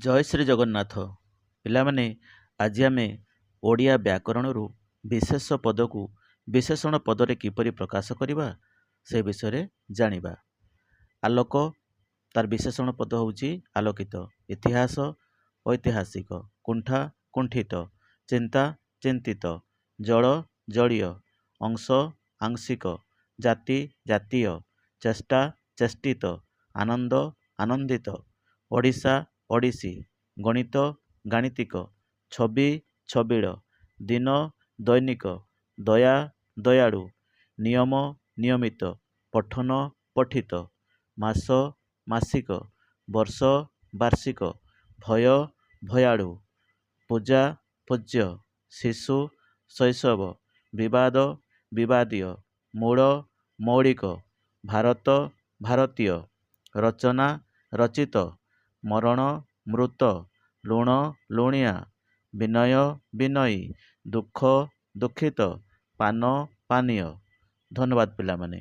ଜୟ ଶ୍ରୀ ଜଗନ୍ନାଥ। ପିଲାମାନେ, ଆଜି ଆମେ ଓଡ଼ିଆ ବ୍ୟାକରଣରୁ ବିଶେଷ ପଦକୁ ବିଶେଷଣ ପଦରେ କିପରି ପ୍ରକାଶ କରିବା ସେ ବିଷୟରେ ଜାଣିବା। ଆଲୋକ, ତାର ବିଶେଷଣ ପଦ ହେଉଛି ଆଲୋକିତ। ଇତିହାସ, ଐତିହାସିକ। କୁଣ୍ଠା, କୁଣ୍ଠିତ। ଚିନ୍ତା, ଚିନ୍ତିତ। ଜଳ, ଜଳୀୟ। ଅଂଶ, ଆଂଶିକ। ଜାତି, ଜାତୀୟ। ଚେଷ୍ଟା, ଚେଷ୍ଟିତ। ଆନନ୍ଦ, ଆନନ୍ଦିତ। ଓଡ଼ିଶା, ଓଡ଼ିଶୀ। ଗଣିତ, ଗାଣିତିକ। ଛବି, ଛବିଳ। ଦିନ, ଦୈନିକ। ଦୟା, ଦୟାଳୁ। ନିୟମ, ନିୟମିତ। ପଠନ, ପଠିତ। ମାସ, ମାସିକ। ବର୍ଷ, ବାର୍ଷିକ। ଭୟ, ଭୟାଳୁ। ପୂଜା, ପୂଜ୍ୟ। ଶିଶୁ, ଶୈଶବ। ବିବାଦ, ବିବାଦୀୟ। ମୂଳ, ମୌଳିକ। ଭାରତ, ଭାରତୀୟ। ରଚନା, ରଚିତ। ମରଣ, ମୃତ। ଲୁଣ, ଲୁଣିଆ। ବିନୟ, ବିନୟୀ। ଦୁଃଖ, ଦୁଃଖିତ। ପାନ, ପାନୀୟ। ଧନ୍ୟବାଦ ପିଲାମାନେ।